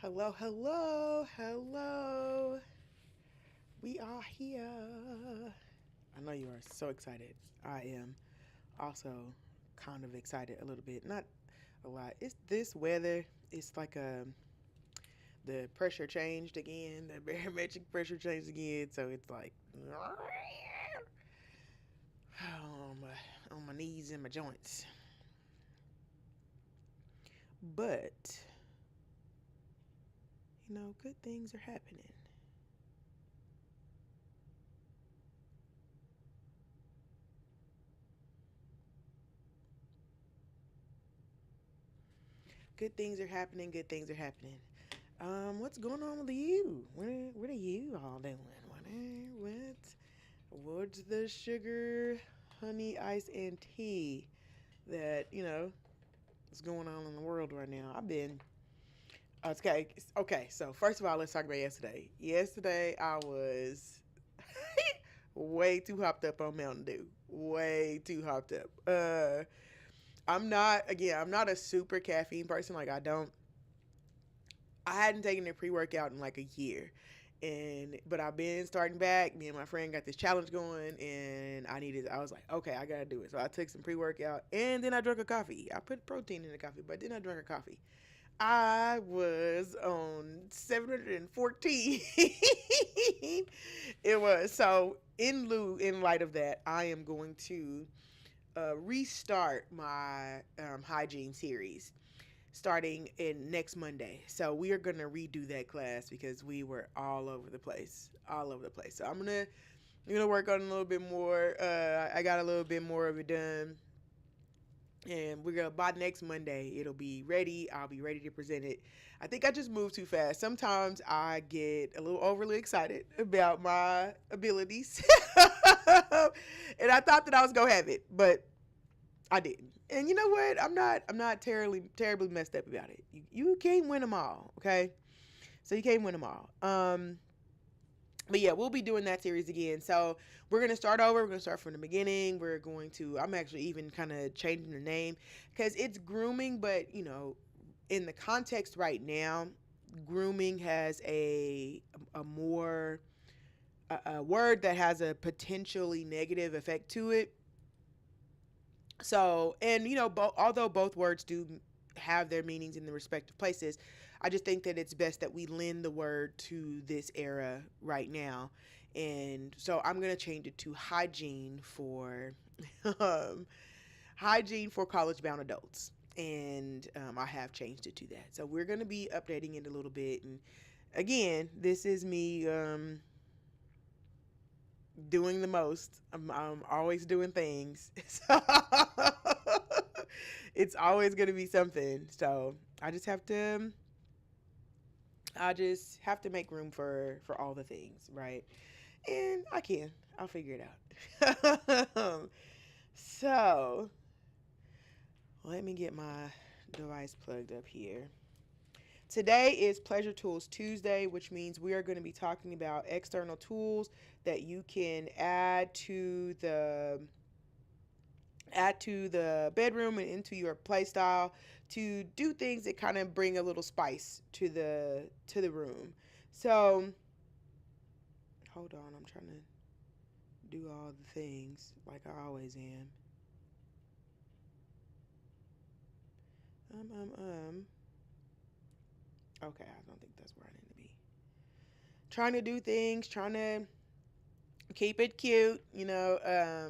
Hello, hello, hello. We are here. I know you are so excited. I am also kind of excited a little bit. Not a lot. It's this weather. It's like the pressure changed again. The barometric pressure changed again. So it's like on my knees and my joints. But good things are happening. Good things are happening. Good things are happening. What's going on with you? What are you all doing? What's the sugar, honey, ice, and tea that is going on in the world right now? I've been okay. Okay, so first of all, let's talk about yesterday. Yesterday, I was way too hopped up on Mountain Dew. Way too hopped up. I'm not a super caffeine person. Like I hadn't taken a pre workout in like a year, but I've been starting back. Me and my friend got this challenge going, and I was like, okay, I gotta do it. So I took some pre workout, and then I drank a coffee. I put protein in the coffee, but then I drank a coffee. I was on 714. It was so in light of that, I am going to restart my hygiene series starting in next Monday. So we are gonna redo that class because we were all over the place, all over the place. So I'm gonna work on a little bit more. I got a little bit more of it done, and we're gonna by next Monday it'll be ready. I'll be ready to present it. I think I just move too fast. Sometimes I get a little overly excited about my abilities, and I thought that I was gonna have it, but I didn't. And you know what? I'm not terribly messed up about it. You can't win them all, okay? So you can't win them all. But yeah, we'll be doing that series again. So we're gonna start over. We're gonna start from the beginning. I'm actually even kind of changing the name because it's grooming, but in the context right now, grooming has a more a word that has a potentially negative effect to it. So, and although both words do have their meanings in the respective places, I just think that it's best that we lend the word to this era right now. And so I'm going to change it to um, hygiene for college bound adults. And I have changed it to that. So we're going to be updating it a little bit. And again, this is me doing the most. I'm always doing things. So it's always going to be something. So I just have to make room for all the things, right? And I'll figure it out. So let me get my device plugged up here. Today is Pleasure Tools Tuesday, which means we are going to be talking about external tools that you can add to the bedroom and into your play style to do things that kind of bring a little spice to the room. So hold on, I'm trying to do all the things like I always am. Um. Okay, I don't think that's where I need to be. Trying to do things, trying to keep it cute. Let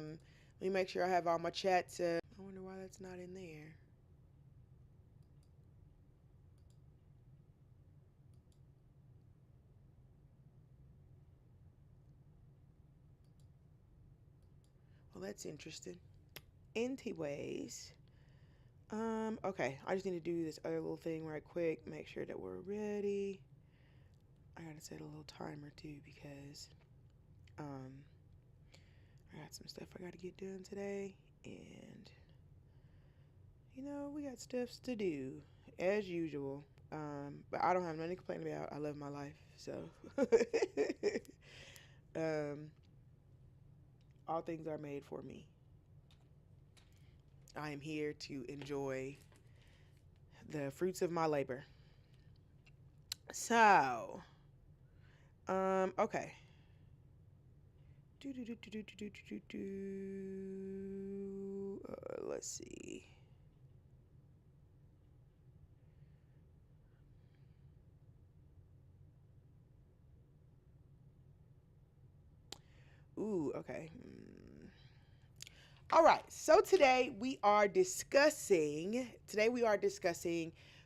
me make sure I have all my chats. I wonder why that's not in there. Well, that's interesting. Anyways, okay, I just need to do this other little thing right quick. Make sure that we're ready. I gotta set a little timer too because um, I got some stuff I gotta get done today, and we got stuff to do as usual. But I don't have nothing to complain about. I love my life, so um, all things are made for me. I am here to enjoy the fruits of my labor. So, okay. Let's see. Ooh, okay. All right. So today we are discussing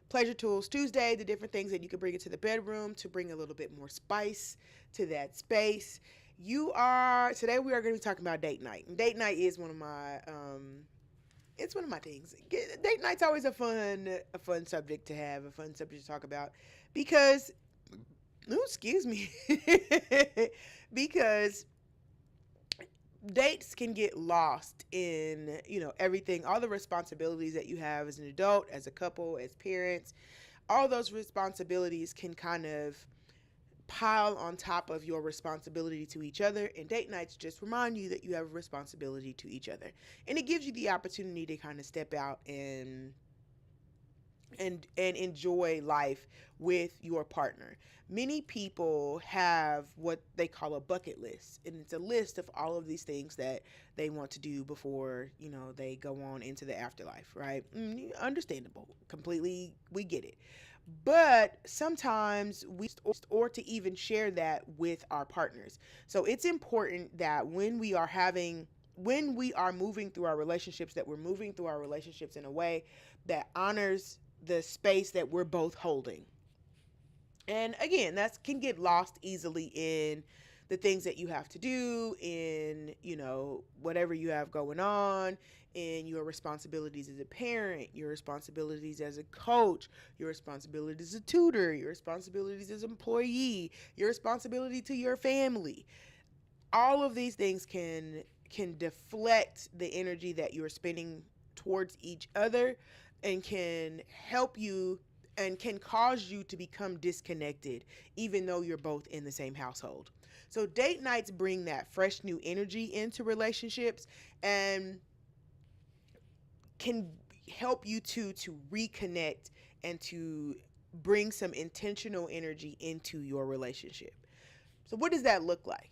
Pleasure Tools Tuesday, the different things that you can bring into the bedroom to bring a little bit more spice to that space. Today we are going to be talking about date night. And date night is one of my it's one of my things. Date night's always a fun subject to have, a fun subject to talk about because ooh, excuse me. Because dates can get lost in, everything, all the responsibilities that you have as an adult, as a couple, as parents. All those responsibilities can kind of pile on top of your responsibility to each other, and date nights just remind you that you have a responsibility to each other, and it gives you the opportunity to kind of step out and enjoy life with your partner. Many people have what they call a bucket list, and it's a list of all of these things that they want to do before, they go on into the afterlife, right? Understandable. Completely, we get it. But sometimes or to even share that with our partners. So it's important that when we are moving through our relationships, that we're moving through our relationships in a way that honors the space that we're both holding. And again, that can get lost easily in the things that you have to do, in, whatever you have going on, in your responsibilities as a parent, your responsibilities as a coach, your responsibilities as a tutor, your responsibilities as an employee, your responsibility to your family. All of these things can deflect the energy that you're spending towards each other, and can help you and can cause you to become disconnected even though you're both in the same household. So date nights bring that fresh new energy into relationships, and can help you to reconnect and to bring some intentional energy into your relationship. So what does that look like?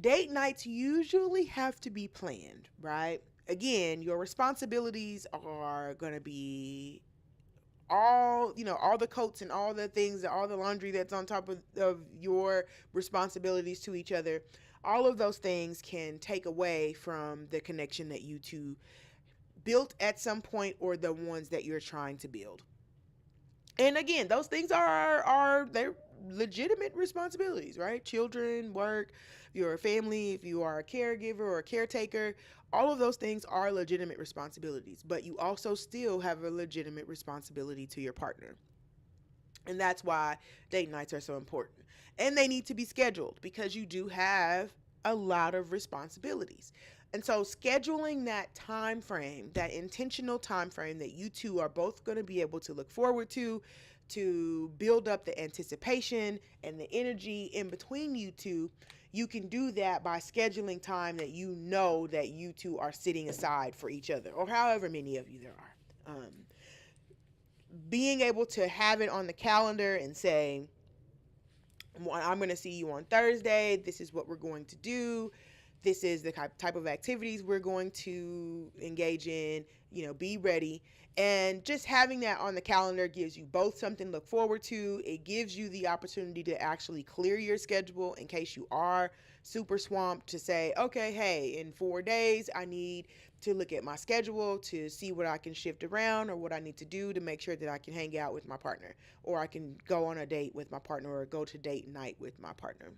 Date nights usually have to be planned, right? Again, your responsibilities are going to be all the coats and all the things, all the laundry that's on top of your responsibilities to each other. All of those things can take away from the connection that you two built at some point, or the ones that you're trying to build. And again, those things are they're legitimate responsibilities, right? Children, work, your family, if you are a caregiver or a caretaker, all of those things are legitimate responsibilities, but you also still have a legitimate responsibility to your partner. And that's why date nights are so important. And they need to be scheduled because you do have a lot of responsibilities. And so scheduling that time frame, that intentional time frame that you two are both going to be able to look forward to build up the anticipation and the energy in between you two, you can do that by scheduling time that that you two are sitting aside for each other, or however many of you there are. Being able to have it on the calendar and say, I'm going to see you on Thursday. This is what we're going to do. This is the type of activities we're going to engage in. Be ready. And just having that on the calendar gives you both something to look forward to. It gives you the opportunity to actually clear your schedule in case you are super swamped, to say, okay, hey, in 4 days, I need to look at my schedule to see what I can shift around, or what I need to do to make sure that I can hang out with my partner, or I can go on a date with my partner, or go to date night with my partner.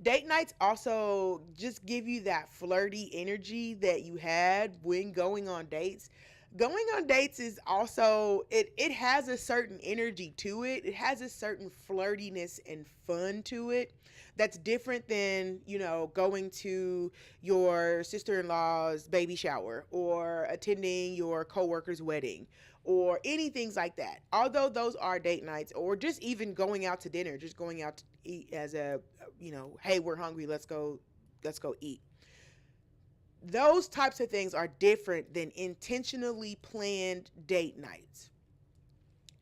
Date nights also just give you that flirty energy that you had when going on dates. Going on dates is also, it has a certain energy to it. It has a certain flirtiness and fun to it that's different than, going to your sister-in-law's baby shower, or attending your coworker's wedding, or anything like that. Although those are date nights, or just even going out to dinner, just going out to eat as a, hey, we're hungry, let's go eat. Those types of things are different than intentionally planned date nights.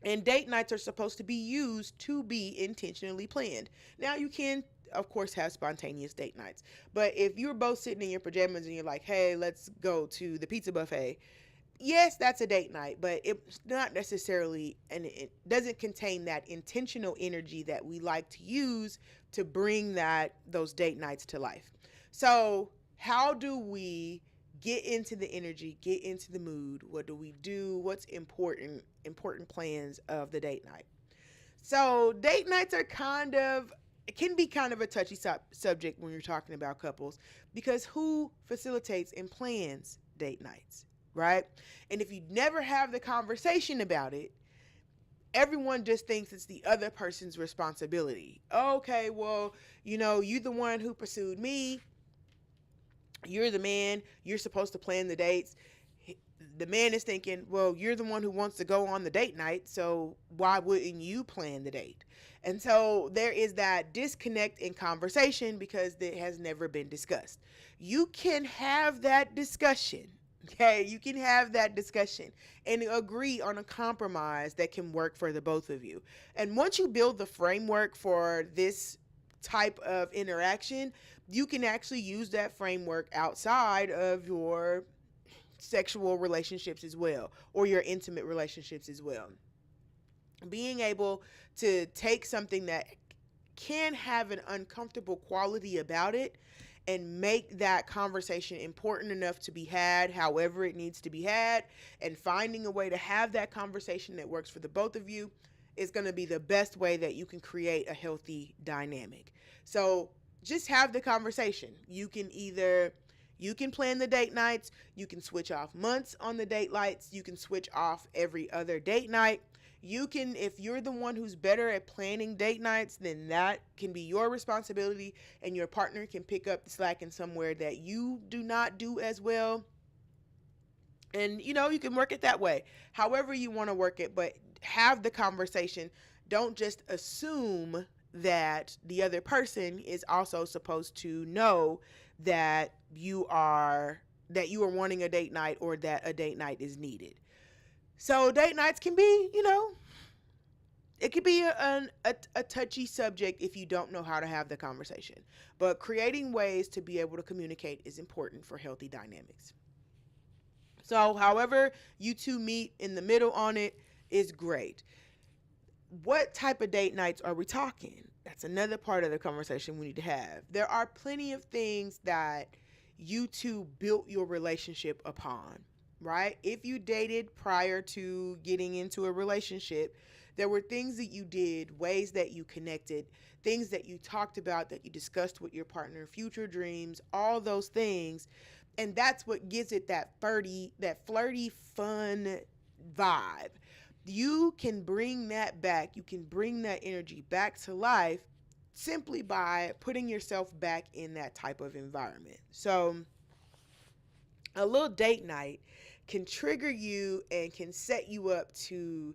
And date nights are supposed to be used to be intentionally planned. Now, you can, of course, have spontaneous date nights. But if you're both sitting in your pajamas and you're like, hey, let's go to the pizza buffet, yes, that's a date night, but it's not necessarily, and it doesn't contain that intentional energy that we like to use to bring those date nights to life. So, how do we get into the energy, get into the mood? What do we do? What's important plans of the date night? So, date nights are it can be kind of a touchy subject when you're talking about couples, because who facilitates and plans date nights, right? And if you never have the conversation about it, everyone just thinks it's the other person's responsibility. Okay, well, you the one who pursued me. You're the man. You're supposed to plan the dates. The man is thinking, well, you're the one who wants to go on the date night, so why wouldn't you plan the date? And so there is that disconnect in conversation because it has never been discussed. You can have that discussion. Okay, you can have that discussion and agree on a compromise that can work for the both of you. And once you build the framework for this type of interaction, you can actually use that framework outside of your sexual relationships as well, or your intimate relationships as well. Being able to take something that can have an uncomfortable quality about it and make that conversation important enough to be had however it needs to be had, and finding a way to have that conversation that works for the both of you is going to be the best way that you can create a healthy dynamic. So just have the conversation. You can plan the date nights. You can switch off months on the date nights. You can switch off every other date night. You can, if you're the one who's better at planning date nights, then that can be your responsibility, and your partner can pick up the slack in somewhere that you do not do as well. And you can work it that way, however you want to work it, but have the conversation. Don't just assume that the other person is also supposed to know that you are wanting a date night, or that a date night is needed. So date nights can be, it could be a touchy subject if you don't know how to have the conversation. But creating ways to be able to communicate is important for healthy dynamics. So however you two meet in the middle on it is great. What type of date nights are we talking? That's another part of the conversation we need to have. There are plenty of things that you two built your relationship upon, right? If you dated prior to getting into a relationship, there were things that you did, ways that you connected, things that you talked about, that you discussed with your partner, future dreams, all those things. And that's what gives it that flirty, fun vibe. You can bring that back. You can bring that energy back to life simply by putting yourself back in that type of environment. So a little date night can trigger you and can set you up to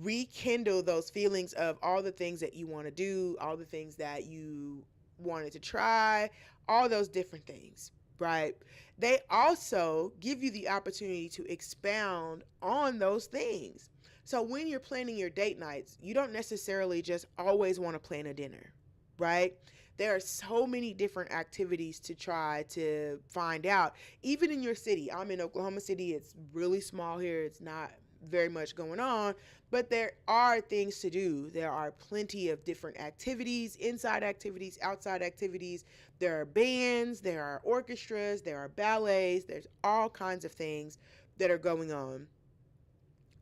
rekindle those feelings of all the things that you want to do, all the things that you wanted to try, all those different things, right? They also give you the opportunity to expound on those things. So when you're planning your date nights, you don't necessarily just always want to plan a dinner, right? There are so many different activities to try to find out. Even in your city, I'm in Oklahoma City. It's really small here. It's not very much going on, but there are things to do. There are plenty of different activities, inside activities, outside activities. There are bands, there are orchestras, there are ballets. There's all kinds of things that are going on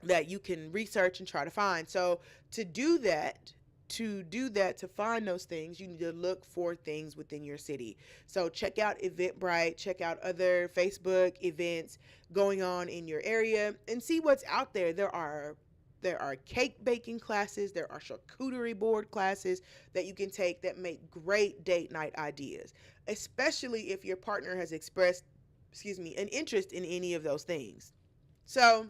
that you can research and try to find. So to do that, to find those things, you need to look for things within your city. So check out Eventbrite, check out other Facebook events going on in your area, and see what's out there. There are cake baking classes, there are charcuterie board classes that you can take that make great date night ideas, especially if your partner has expressed, an interest in any of those things. So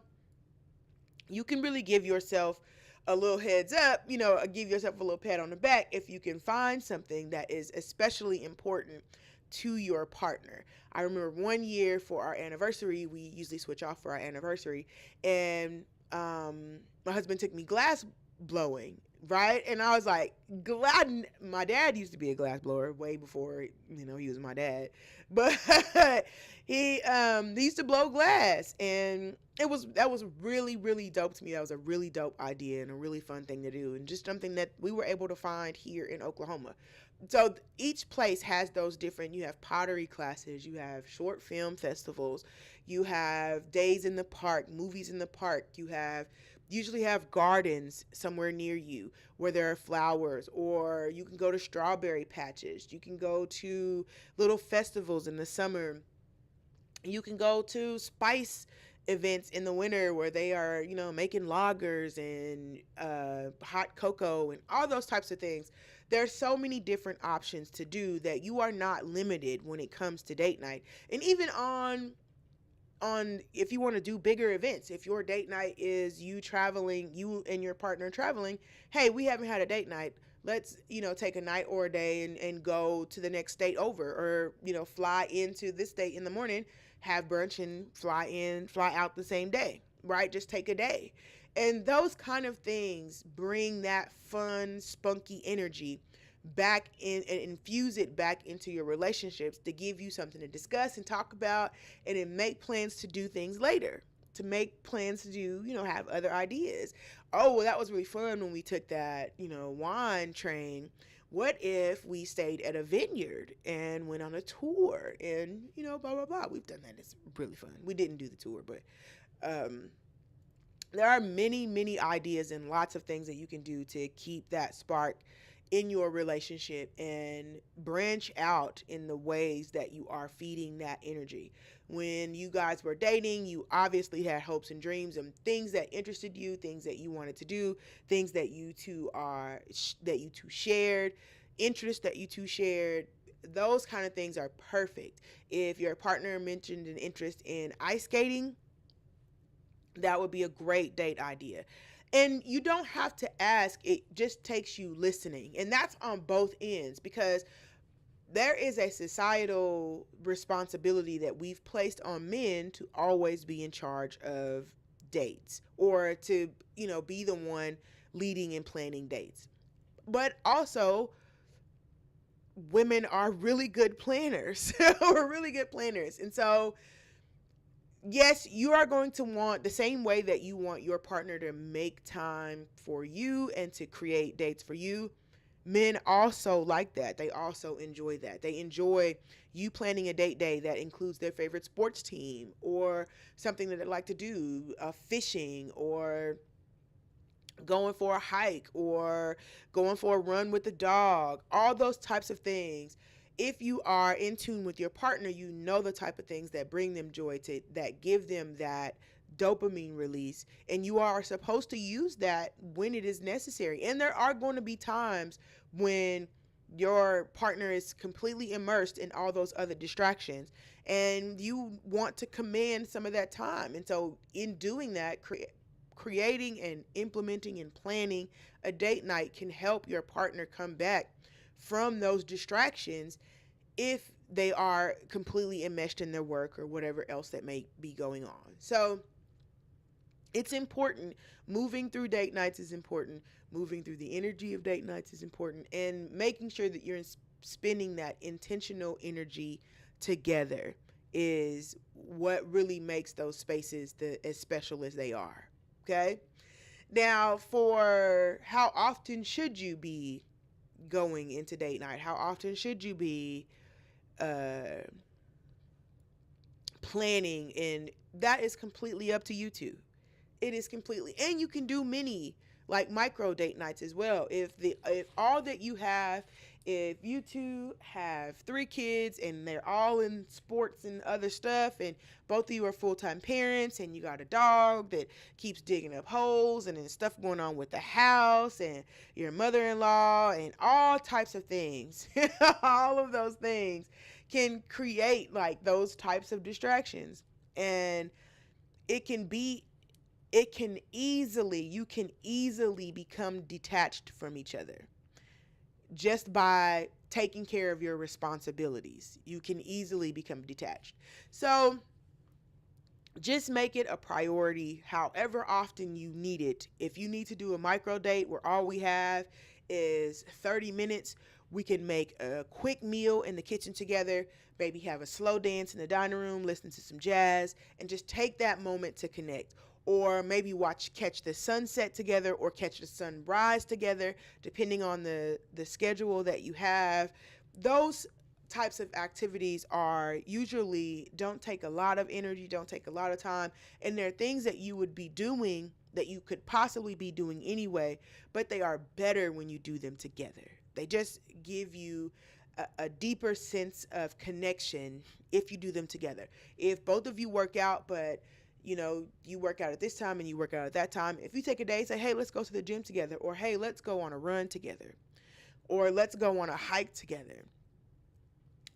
you can really give yourself a little heads up, give yourself a little pat on the back if you can find something that is especially important to your partner. I remember one year for our anniversary, we usually switch off for our anniversary, and my husband took me glass blowing, right? And I was like, glad my dad used to be a glass blower way before, he was my dad. But he used to blow glass, and that was really, really dope to me. That was a really dope idea and a really fun thing to do, and just something that we were able to find here in Oklahoma. So each place has those different, you have pottery classes, you have short film festivals, you have days in the park, movies in the park, usually have gardens somewhere near you where there are flowers, or you can go to strawberry patches, you can go to little festivals in the summer, you can go to spice events in the winter where they are, making lagers and hot cocoa and all those types of things. There's so many different options to do that you are not limited when it comes to date night. And even on if you want to do bigger events, if your date night is you traveling, you and your partner traveling, hey, we haven't had a date night, let's take a night or a day and go to the next state over, or fly into this state in the morning, have brunch, and fly out the same day, right? Just take a day. And those kind of things bring that fun, spunky energy back in and infuse it back into your relationships, to give you something to discuss and talk about, and then make plans to do things later, to make plans to do, have other ideas. Oh, well, that was really fun when we took that, wine train. What if we stayed at a vineyard and went on a tour and, blah, blah, blah. We've done that. It's really fun. We didn't do the tour, but there are many, many ideas and lots of things that you can do to keep that spark in your relationship and branch out in the ways that you are feeding that energy. When you guys were dating, you obviously had hopes and dreams and things that interested you, things that you wanted to do, things that you two shared, interests that you two shared. Those kind of things are perfect. If your partner mentioned an interest in ice skating, that would be a great date idea. And you don't have to ask, it just takes you listening. And that's on both ends, because there is a societal responsibility that we've placed on men to always be in charge of dates, or to, be the one leading and planning dates. But also, women are really good planners. We're really good planners. And so, yes, you are going to want, the same way that you want your partner to make time for you and to create dates for you, men also like that. They also enjoy that. They enjoy you planning a date day that includes their favorite sports team, or something that they like to do, fishing, or going for a hike, or going for a run with the dog, all those types of things. If you are in tune with your partner, you know the type of things that bring them joy, that give them that dopamine release, and you are supposed to use that when it is necessary. And there are going to be times when your partner is completely immersed in all those other distractions, and you want to command some of that time. And so in doing that, creating and implementing and planning a date night can help your partner come back from those distractions if they are completely enmeshed in their work or whatever else that may be going on. So it's important. Moving through date nights is important. Moving through the energy of date nights is important. And making sure that you're spending that intentional energy together is what really makes those spaces as special as they are. Okay? Now, for how often should you be going into date night? How often should you be planning? And that is completely up to you two. It is completely, and you can do mini, like, micro date nights as well. If all that you have, if you two have 3 kids and they're all in sports and other stuff, and both of you are full-time parents, and you got a dog that keeps digging up holes, and then stuff going on with the house, and your mother-in-law, and all types of things, all of those things can create like those types of distractions. And you can easily become detached from each other just by taking care of your responsibilities. You can easily become detached. So Just make it a priority however often you need it. If you need to do a micro date where all we have is 30 minutes, we can make a quick meal in the kitchen together, maybe have a slow dance in the dining room, listen to some jazz, and just take that moment to connect. Or maybe catch the sunset together or catch the sunrise together, depending on the schedule that you have. Those types of activities are usually don't take a lot of energy, don't take a lot of time, and they're things that you would be doing that you could possibly be doing anyway, but they are better when you do them together. They just give you a deeper sense of connection if you do them together. If both of you work out, but you work out at this time and you work out at that time, if you take a day, say, hey, let's go to the gym together, or hey, let's go on a run together, or let's go on a hike together,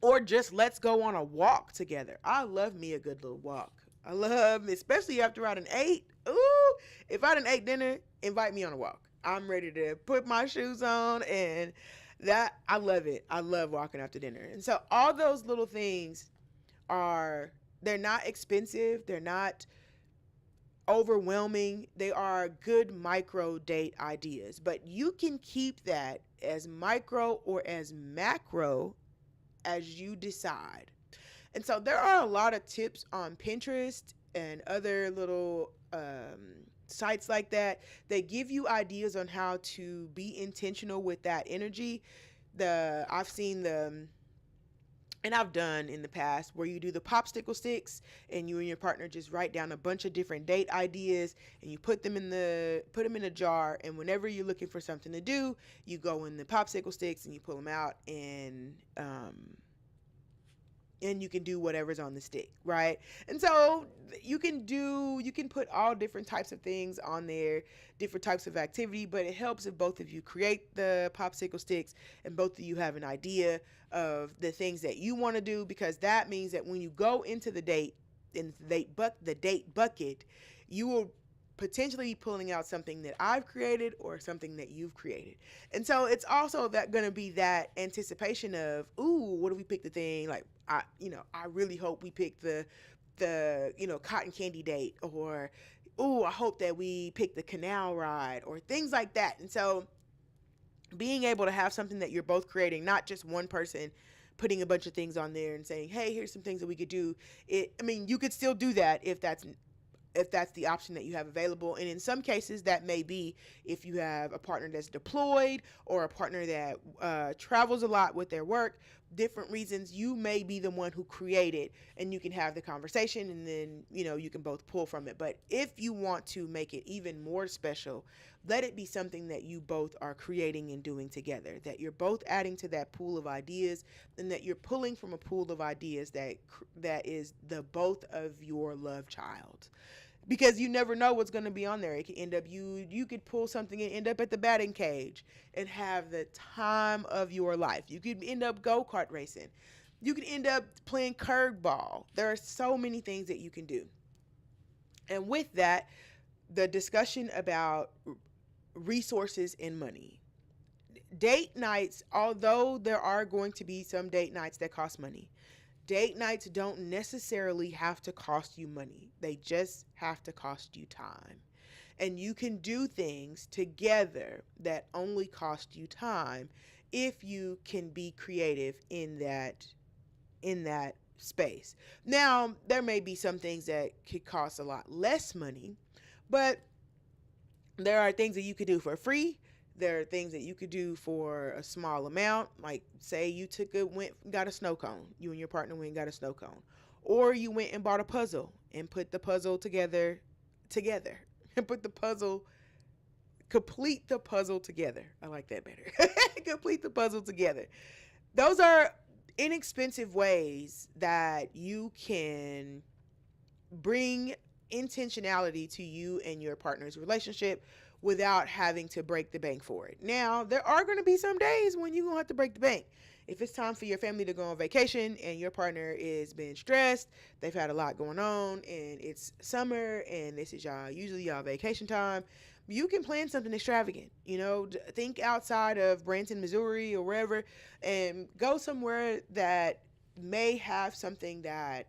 or just let's go on a walk together. I love me a good little walk. I love, especially after I done ate. Ooh, if I done ate dinner, invite me on a walk. I'm ready to put my shoes on, and that, I love it. I love walking after dinner. And so all those little things they're not expensive. They're not overwhelming. They are good micro date ideas, but you can keep that as micro or as macro as you decide. And so there are a lot of tips on Pinterest and other little sites like that. They give you ideas on how to be intentional with that energy. I've seen and I've done in the past where you do the popsicle sticks and you and your partner just write down a bunch of different date ideas and you put them in a jar, and whenever you're looking for something to do, you go in the popsicle sticks and you pull them out, and you can do whatever's on the stick, right? And so you can put all different types of things on there, different types of activity, but it helps if both of you create the popsicle sticks and both of you have an idea of the things that you want to do, because that means that when you go into the date, in the date bucket, you will potentially be pulling out something that I've created or something that you've created. And so it's also that going to be that anticipation of, ooh, what do we pick the thing? Like, I really hope we pick the cotton candy date, or, ooh, I hope that we pick the canal ride, or things like that. And so being able to have something that you're both creating, not just one person putting a bunch of things on there and saying, hey, here's some things that we could do. You could still do that if that's the option that you have available. And in some cases, that may be if you have a partner that's deployed or a partner that travels a lot with their work, different reasons, you may be the one who created, and you can have the conversation, and then, you can both pull from it. But if you want to make it even more special, let it be something that you both are creating and doing together, that you're both adding to that pool of ideas, and that you're pulling from a pool of ideas that is the both of your love child. Because you never know what's going to be on there. It could end up, you could pull something and end up at the batting cage and have the time of your life. You could end up go-kart racing. You could end up playing curveball. There are so many things that you can do. And with that, the discussion about resources and money. Date nights, although there are going to be some date nights that cost money, date nights don't necessarily have to cost you money. They just have to cost you time. And you can do things together that only cost you time if you can be creative in that space. Now, there may be some things that could cost a lot less money, but there are things that you could do for free. There are things that you could do for a small amount. Like, say you got a snow cone. You and your partner went and got a snow cone. Or you went and bought a puzzle and put the puzzle together. And complete the puzzle together. I like that better. Complete the puzzle together. Those are inexpensive ways that you can bring intentionality to you and your partner's relationship without having to break the bank for it. Now, there are going to be some days when you're going to have to break the bank. If it's time for your family to go on vacation and your partner is being stressed, they've had a lot going on, and it's summer and this is usually y'all vacation time, you can plan something extravagant. Think outside of Branson, Missouri or wherever, and go somewhere that may have something that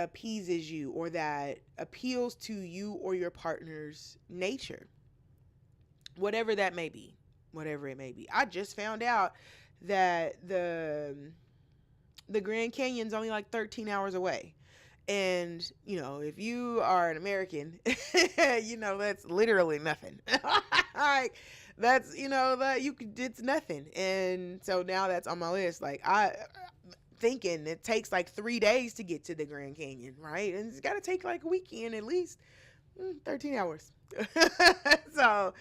appeases you or that appeals to you or your partner's nature, whatever that may be, whatever it may be. I just found out that the Grand Canyon's only like 13 hours away. And, if you are an American, that's literally nothing. Like, that's, that you could, it's nothing. And so now that's on my list. Like, I thinking it takes like 3 days to get to the Grand Canyon, right? And it's got to take like a weekend at least, 13 hours. So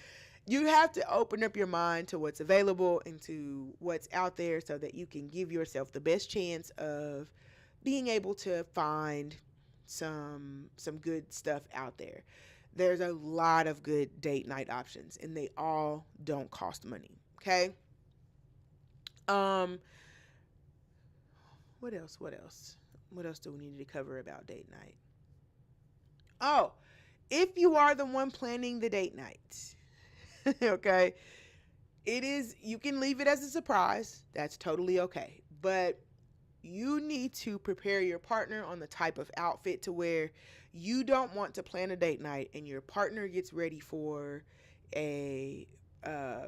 you have to open up your mind to what's available and to what's out there so that you can give yourself the best chance of being able to find some good stuff out there. There's a lot of good date night options and they all don't cost money. Okay. What else? What else do we need to cover about date night? Oh, if you are the one planning the date night, okay, you can leave it as a surprise. That's totally okay. But you need to prepare your partner on the type of outfit to where you don't want to plan a date night and your partner gets ready for a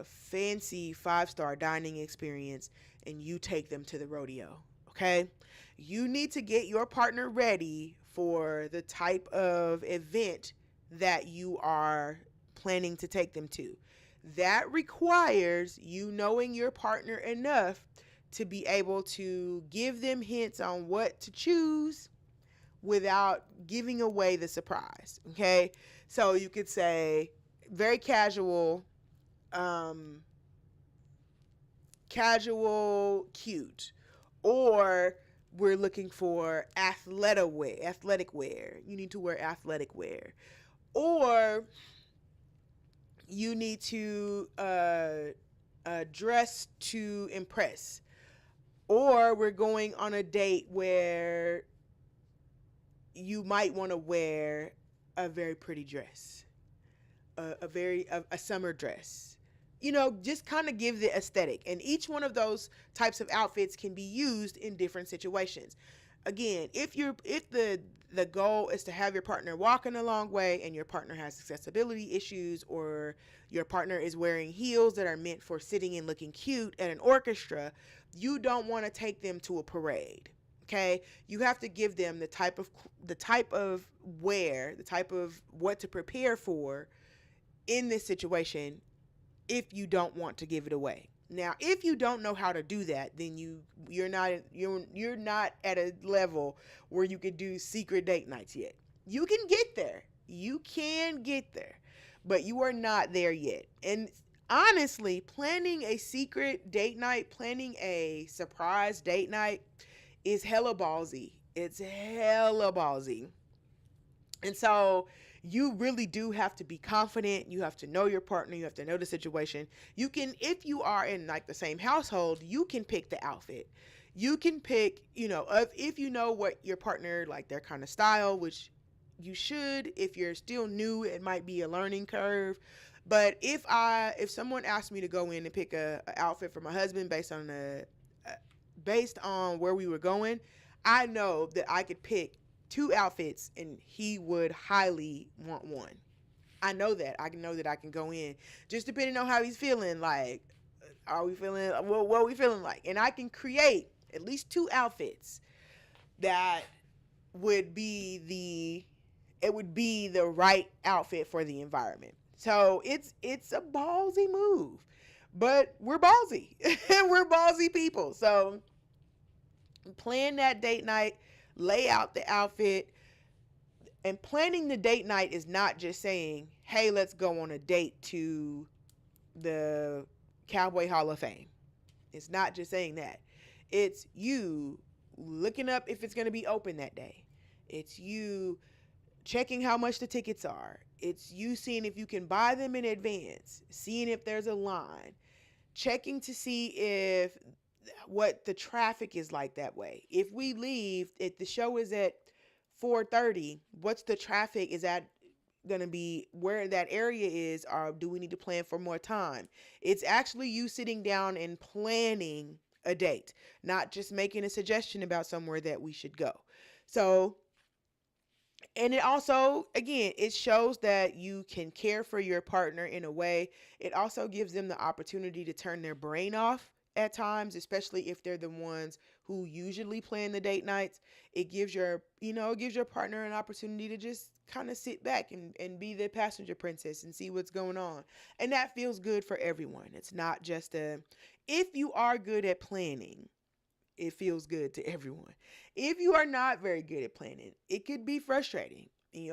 fancy 5-star dining experience and you take them to the rodeo. Okay? You need to get your partner ready for the type of event that you are planning to take them to. That requires you knowing your partner enough to be able to give them hints on what to choose without giving away the surprise. Okay? So you could say very casual, cute, or we're looking for athletic wear. You need to wear athletic wear, or you need to dress to impress, or we're going on a date where you might want to wear a very pretty dress, a summer dress. Just kind of give the aesthetic. And each one of those types of outfits can be used in different situations. Again, if the goal is to have your partner walking a long way and your partner has accessibility issues, or your partner is wearing heels that are meant for sitting and looking cute at an orchestra, you don't want to take them to a parade. Okay? You have to give them the type of wear, the type of what to prepare for in this situation if you don't want to give it away. Now, if you don't know how to do that, then you're not at a level where you could do secret date nights yet. You can get there. But you are not there yet. And honestly, planning a secret date night, planning a surprise date night is hella ballsy. It's hella ballsy. And so you really do have to be confident. You have to know your partner. You have to know the situation. You can, if you are in like the same household, you can pick the outfit. You can pick, if you know what your partner, like their kind of style, which you should. If you're still new, it might be a learning curve. But if someone asked me to go in and pick a outfit for my husband based on where we were going, I know that I could pick 2 outfits and he would highly want one. I know that. I know that I can go in just depending on how he's feeling. Like, what are we feeling like? And I can create at least 2 outfits that would be the right outfit for the environment. So it's a ballsy move, but we're ballsy. We're ballsy people. So plan that date night, lay out the outfit. And planning the date night is not just saying, hey, let's go on a date to the Cowboy Hall of Fame. It's not just saying that. It's you looking up if it's going to be open that day. It's you checking how much the tickets are. It's you seeing if you can buy them in advance, seeing if there's a line, checking to see if what the traffic is like that way. If we leave, if the show is at 4:30, what's the traffic? Is that going to be where that area is, or do we need to plan for more time? It's actually you sitting down and planning a date, not just making a suggestion about somewhere that we should go. So And it also, again, it shows that you can care for your partner in a way. It also gives them the opportunity to turn their brain off at times, especially if they're the ones who usually plan the date nights. It gives it gives your partner an opportunity to just kind of sit back and be the passenger princess and see what's going on. And that feels good for everyone. It's not just if you are good at planning, it feels good to everyone. If you are not very good at planning, it could be frustrating.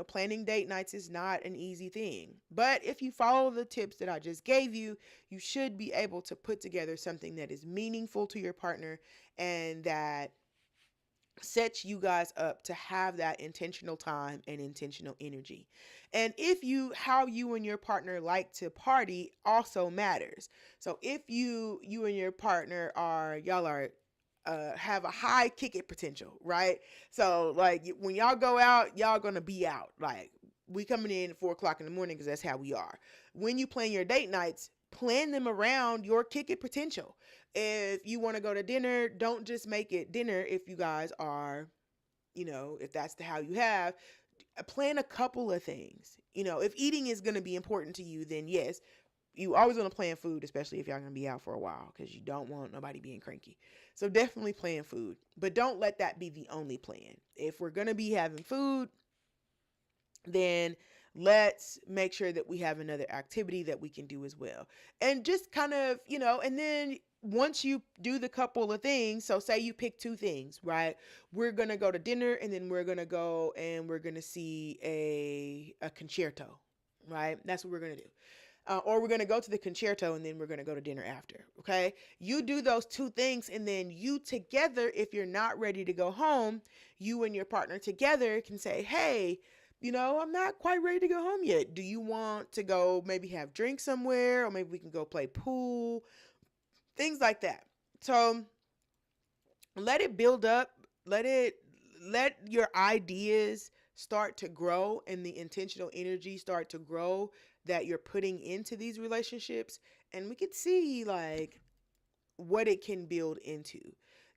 Planning date nights is not an easy thing. But if you follow the tips that I just gave you, you should be able to put together something that is meaningful to your partner and that sets you guys up to have that intentional time and intentional energy. And how you and your partner like to party also matters. So if you and your partner y'all are have a high kick it potential, right? So like when y'all go out, y'all gonna be out. Like we coming in at 4 o'clock in the morning because that's how we are. When you plan your date nights, plan them around your kick it potential. If you want to go to dinner, don't just make it dinner. If you guys are, if that's how you have, plan a couple of things. If eating is going to be important to you, then yes, you always want to plan food, especially if y'all going to be out for a while, because you don't want nobody being cranky. So definitely plan food, but don't let that be the only plan. If we're going to be having food, then let's make sure that we have another activity that we can do as well. And just kind of, and then once you do the couple of things, so say you pick two things, right? We're going to go to dinner and then we're going to go and we're going to see a concerto, right? That's what we're going to do. Or we're going to go to the concerto and then we're going to go to dinner after. Okay. You do those two things and then you together, if you're not ready to go home, you and your partner together can say, hey, I'm not quite ready to go home yet. Do you want to go maybe have drinks somewhere? Or maybe we can go play pool, things like that. So let it build up. Let your ideas start to grow and the intentional energy start to grow that you're putting into these relationships. And we could see like what it can build into.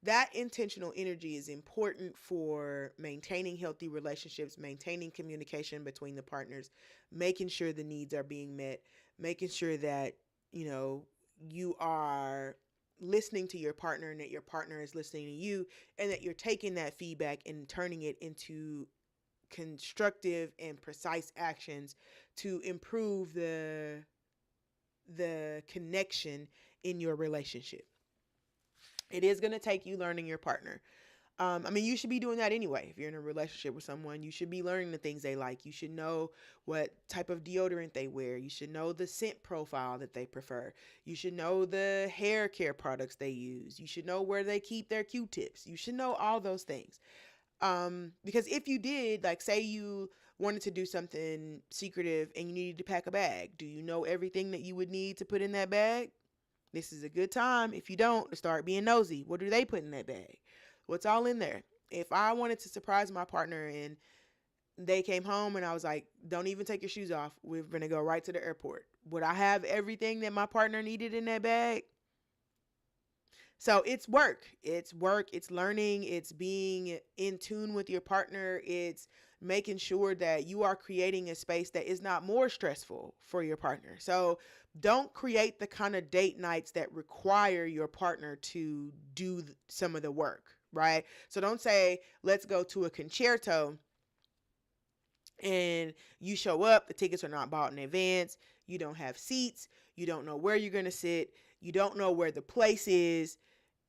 That intentional energy is important for maintaining healthy relationships, maintaining communication between the partners, making sure the needs are being met, making sure that, you are listening to your partner and that your partner is listening to you and that you're taking that feedback and turning it into constructive and precise actions to improve the connection in your relationship. It is going to take you learning your partner. You should be doing that anyway. If you're in a relationship with someone, you should be learning the things they like. You should know what type of deodorant they wear. You should know the scent profile that they prefer. You should know the hair care products they use. You should know where they keep their Q-tips. You should know all those things. Because if you did, like say you wanted to do something secretive and you needed to pack a bag, do you know everything that you would need to put in that bag? This is a good time, if you don't, to start being nosy. What do they put in that bag? What's all in there? If I wanted to surprise my partner and they came home and I was like, don't even take your shoes off, we're going to go right to the airport, would I have everything that my partner needed in that bag? So it's work. It's learning. It's being in tune with your partner. It's making sure that you are creating a space that is not more stressful for your partner. So don't create the kind of date nights that require your partner to do some of the work, right? So don't say, let's go to a concerto and you show up, the tickets are not bought in advance. You don't have seats. You don't know where you're going to sit. You don't know where the place is.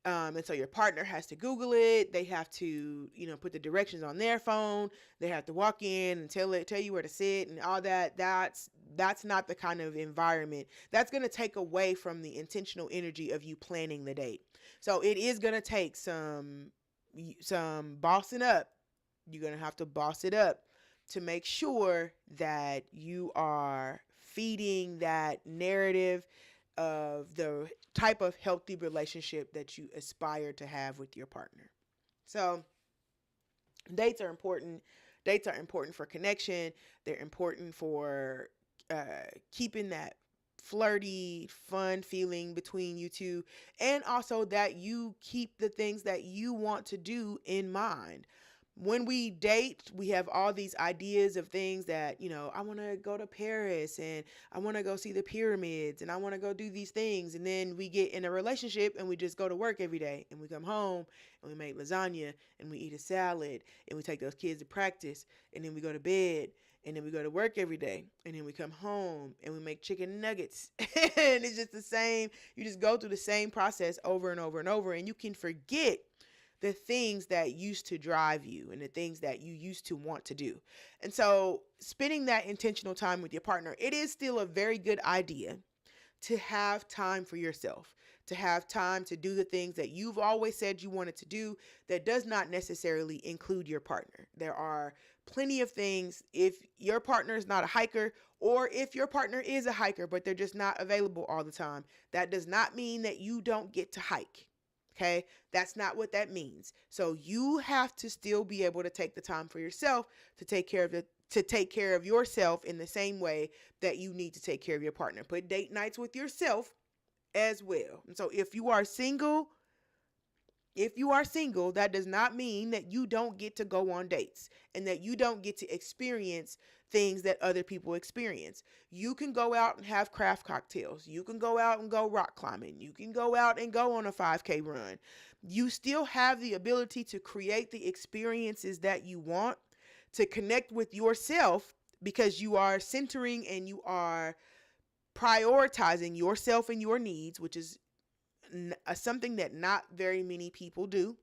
And so your partner has to Google it. They have to, put the directions on their phone. They have to walk in and tell you where to sit and all that. That's not the kind of environment that's going to take away from the intentional energy of you planning the date. So it is going to take some bossing up. You're going to have to boss it up to make sure that you are feeding that narrative of the type of healthy relationship that you aspire to have with your partner. So dates are important. Dates are important for connection. They're important for keeping that flirty, fun feeling between you two, and also that you keep the things that you want to do in mind. When we date, we have all these ideas of things that, I want to go to Paris and I want to go see the pyramids and I want to go do these things. And then we get in a relationship and we just go to work every day and we come home and we make lasagna and we eat a salad and we take those kids to practice and then we go to bed and then we go to work every day and then we come home and we make chicken nuggets. And it's just the same. You just go through the same process over and over and over, and you can forget the things that used to drive you and the things that you used to want to do. And so, spending that intentional time with your partner, it is still a very good idea to have time for yourself, to have time to do the things that you've always said you wanted to do that does not necessarily include your partner. There are plenty of things. If your partner is not a hiker, or if your partner is a hiker but they're just not available all the time, that does not mean that you don't get to hike. Okay, that's not what that means. So you have to still be able to take the time for yourself to take care of yourself in the same way that you need to take care of your partner. Put date nights with yourself as well. And so if you are single, that does not mean that you don't get to go on dates and that you don't get to experience things that other people experience. You can go out and have craft cocktails. You can go out and go rock climbing. You can go out and go on a 5K run. You still have the ability to create the experiences that you want, to connect with yourself, because you are centering and you are prioritizing yourself and your needs, which is something that not very many people do.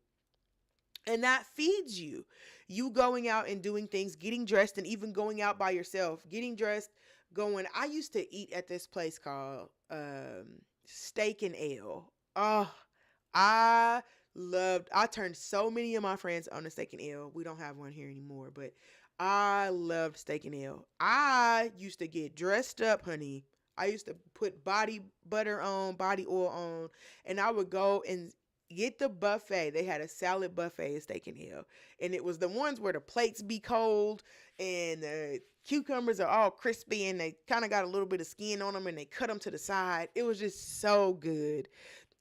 And that feeds you. You going out and doing things, getting dressed, and even going out by yourself, getting dressed, going. I used to eat at this place called Steak and Ale. Oh, I turned so many of my friends on to Steak and Ale. We don't have one here anymore, but I loved Steak and Ale. I used to get dressed up, honey. I used to put body butter on, body oil on, and I would go and get the buffet. They had a salad buffet at Steak and Ale, and it was the ones where the plates be cold and the cucumbers are all crispy and they kind of got a little bit of skin on them and they cut them to the side. It was just so good.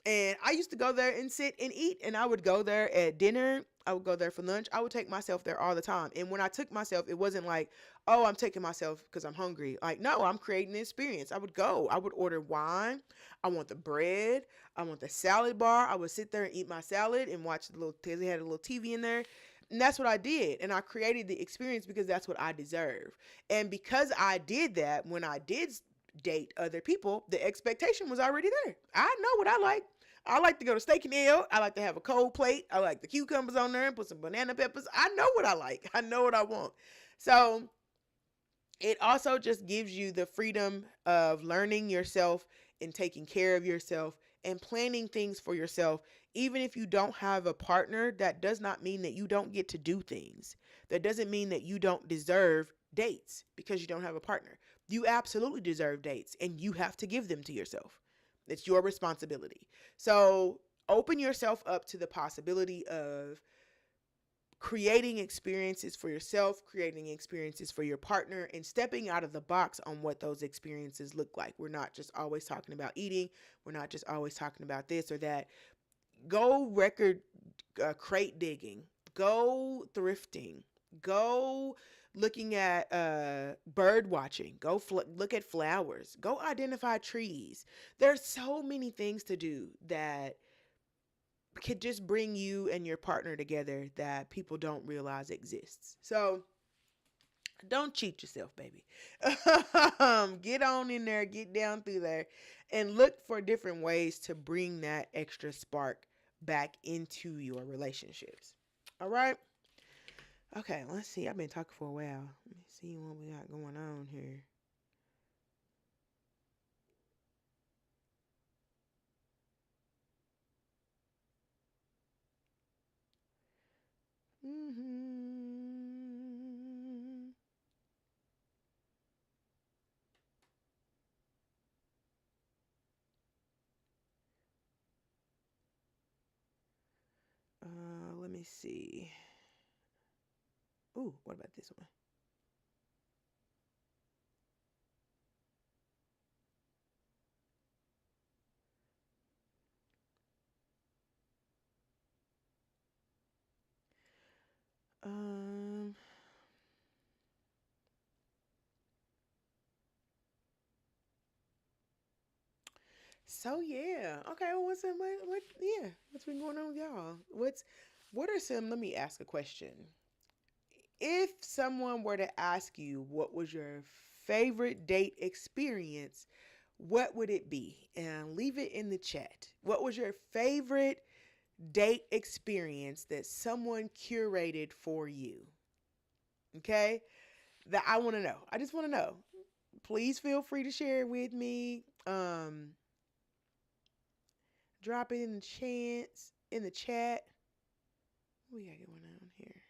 And I used to go there and sit and eat. And I would go there at dinner. I would go there for lunch. I would take myself there all the time. And when I took myself, it wasn't like, oh, I'm taking myself because I'm hungry. Like, no, I'm creating an experience. I would go. I would order wine. I want the bread. I want the salad bar. I would sit there and eat my salad and watch they had a little TV in there. And that's what I did. And I created the experience because that's what I deserve. And because I did that, when I did date other people, the expectation was already there. I know what I like. I like to go to Steak and Ale. I like to have a cold plate. I like the cucumbers on there and put some banana peppers. I know what I like. I know what I want. So it also just gives you the freedom of learning yourself and taking care of yourself and planning things for yourself. Even if you don't have a partner, that does not mean that you don't get to do things. That doesn't mean that you don't deserve dates because you don't have a partner. You absolutely deserve dates, and you have to give them to yourself. It's your responsibility. So open yourself up to the possibility of creating experiences for yourself, creating experiences for your partner, and stepping out of the box on what those experiences look like. We're not just always talking about eating. We're not just always talking about this or that. Go record crate digging. Go thrifting. Go looking at bird watching. Go look at flowers. Go identify trees. There's so many things to do that could just bring you and your partner together that people don't realize exists. So don't cheat yourself, baby. Get on in there, get down through there, and look for different ways to bring that extra spark back into your relationships. All right. Okay, let's see. I've been talking for a while. Let me see what we got going on here. Mm-hmm. Let me see. Ooh, what about this one? So yeah. Okay. Well, what? Yeah. What's been going on with y'all? What are some? Let me ask a question. If someone were to ask you what was your favorite date experience, what would it be? And leave it in the chat. What was your favorite date experience that someone curated for you? Okay? That I want to know. I just want to know. Please feel free to share it with me. Drop it in the chance in the chat. What we got going on here?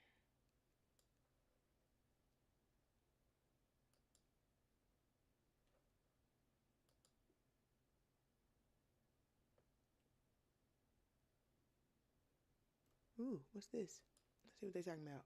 Ooh, what's this? Let's see what they're talking about.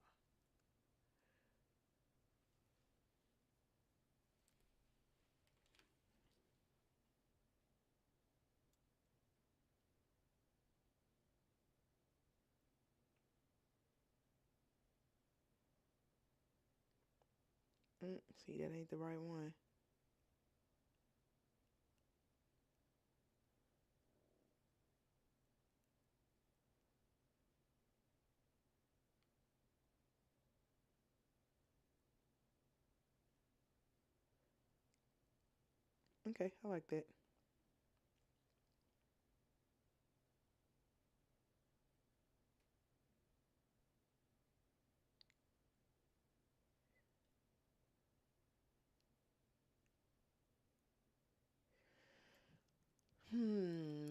See, that ain't the right one. Okay, I like that.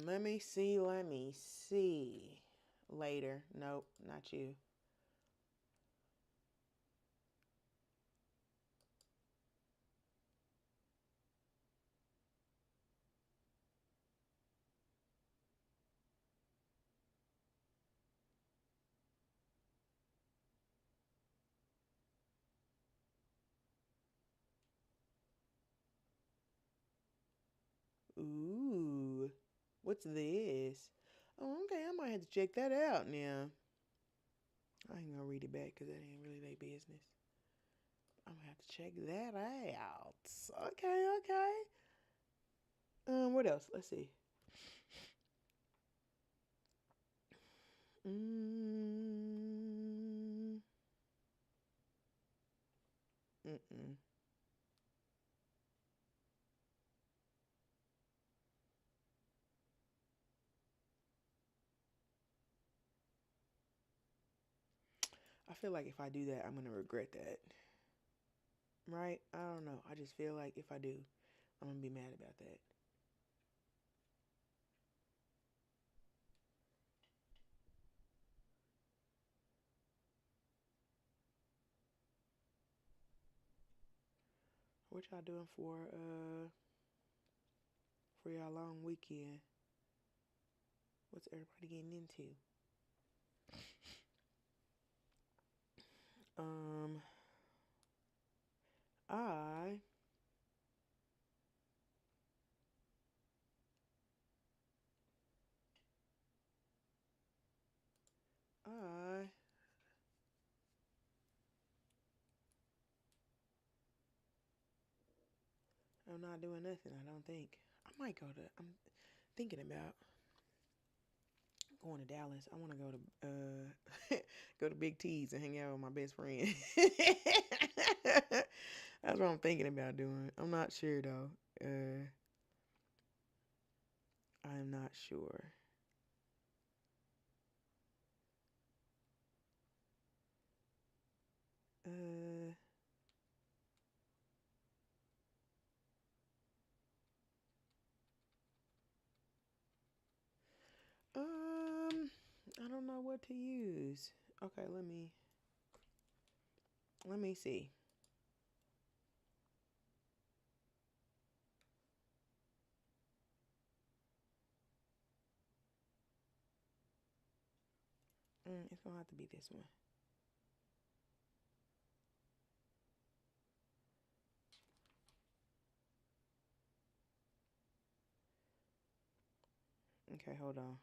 Let me see. Let me see. Later. Nope, not you. Ooh, what's this? Oh, okay. I might have to check that out now. I ain't gonna read it back because that ain't really their business. I'm gonna have to check that out. Okay, okay. What else? Let's see. Mm, mm-mm. I feel like if I do that, I'm gonna regret that. Right? I don't know. I just feel like if I do, I'm gonna be mad about that. What y'all doing for y'all long weekend? What's everybody getting into? Um, I I am not doing nothing. I don't think. I might go to. I'm thinking about going to Dallas. I want to go to go to Big T's and hang out with my best friend. That's what I'm thinking about doing. I'm not sure though. I'm not sure. Uh, I don't know what to use. Okay, let me see. It's gonna have to be this one. Okay, hold on.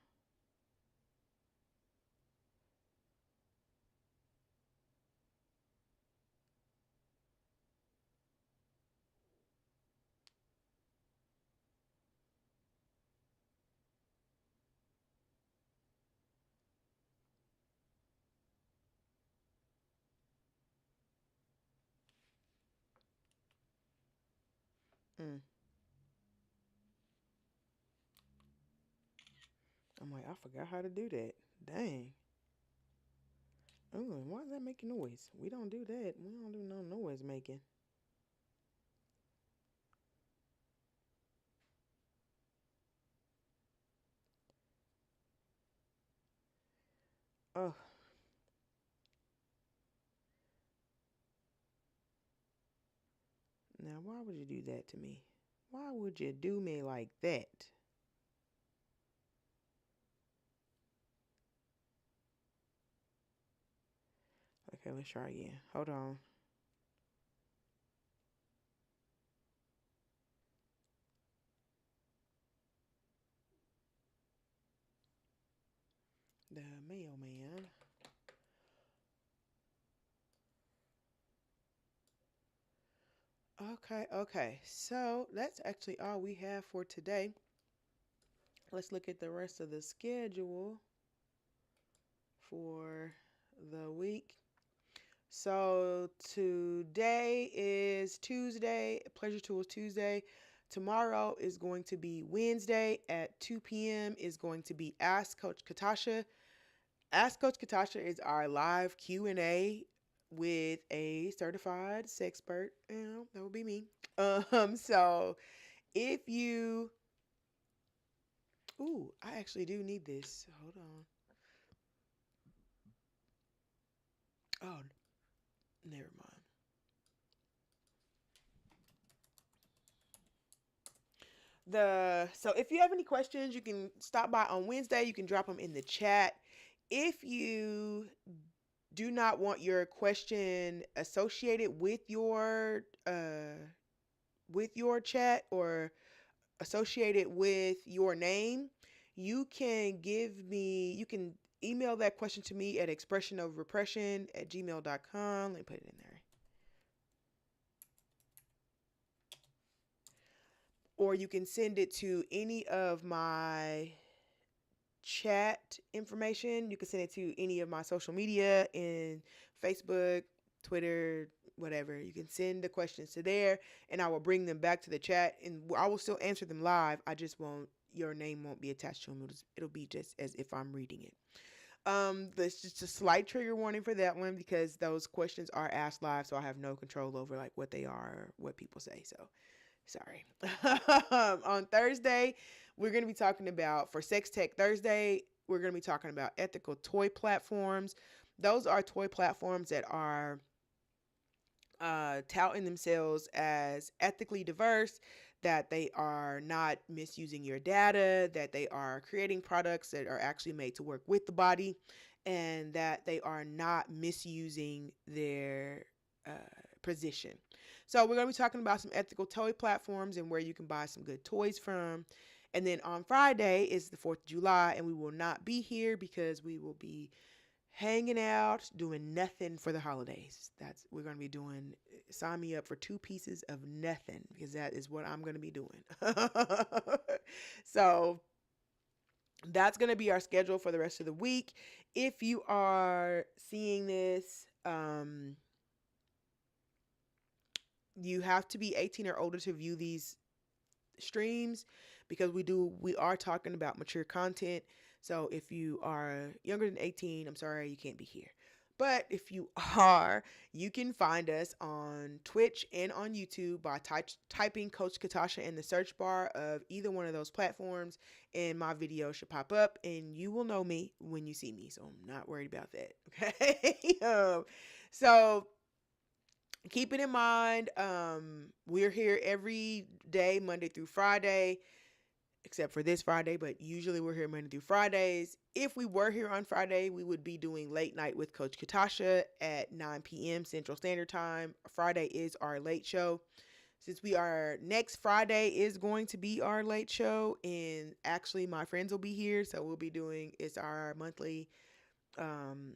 Mm. I'm like, I forgot how to do that. Dang. Oh, why is that making noise? We don't do that. We don't do no noise making. Oh, now why would you do that to me? Why would you do me like that? Okay, let's try again. Hold on. The mailman. Okay, okay. So that's actually all we have for today. Let's look at the rest of the schedule for the week. So today is Tuesday, Pleasure Tools Tuesday. Tomorrow is going to be Wednesday at 2 p.m. is going to be Ask Coach Katasha. Ask Coach Katasha is our live Q&A with a certified sexpert. That would be me. So if you, ooh, I actually do need this. Hold on. Oh, never mind. So if you have any questions, you can stop by on Wednesday. You can drop them in the chat. If you do not want your question associated with your chat or associated with your name, you can email that question to me at expressionofrepression@gmail.com. Let me put it in there. Or you can send it to any of my chat information. You can send it to any of my social media in Facebook, Twitter, whatever. You can send the questions to there and I will bring them back to the chat and I will still answer them live. I just won't, your name won't be attached to them. It'll be just as if I'm reading it. There's just a slight trigger warning for that one because those questions are asked live, so I have no control over like what they are, or what people say. So sorry. On Thursday, we're going to be talking about, for Sex Tech Thursday, we're going to be talking about ethical toy platforms. Those are toy platforms that are touting themselves as ethically diverse, that they are not misusing your data, that they are creating products that are actually made to work with the body, and that they are not misusing their uh, position. So we're going to be talking about some ethical toy platforms and where you can buy some good toys from. And then on Friday is the 4th of July, and we will not be here because we will be hanging out, doing nothing for the holidays. That's we're going to be doing. Sign me up for 2 pieces of nothing because that is what I'm going to be doing. So that's going to be our schedule for the rest of the week. If you are seeing this, you have to be 18 or older to view these streams because we are talking about mature content. So if you are younger than 18, I'm sorry you can't be here. But if you are, you can find us on Twitch and on YouTube by typing Coach Katasha in the search bar of either one of those platforms, and my video should pop up, and you will know me when you see me. So I'm not worried about that. Okay. So keep it in mind. We're here every day, Monday through Friday, except for this Friday, but usually we're here Monday through Fridays. If we were here on Friday, we would be doing late night with Coach Katasha at 9 p.m. Central Standard Time. Friday is our late show. Since next Friday is going to be our late show, and actually my friends will be here, so it's our monthly um,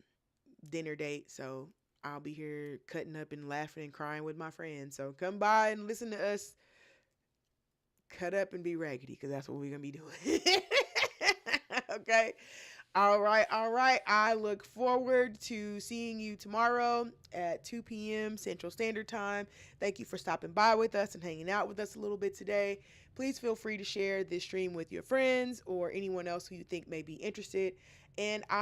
dinner date. So I'll be here cutting up and laughing and crying with my friends. So come by and listen to us cut up and be raggedy because that's what we're going to be doing. Okay. All right, all right. I look forward to seeing you tomorrow at 2 p.m. Central Standard Time. Thank you for stopping by with us and hanging out with us a little bit today. Please feel free to share this stream with your friends or anyone else who you think may be interested. And I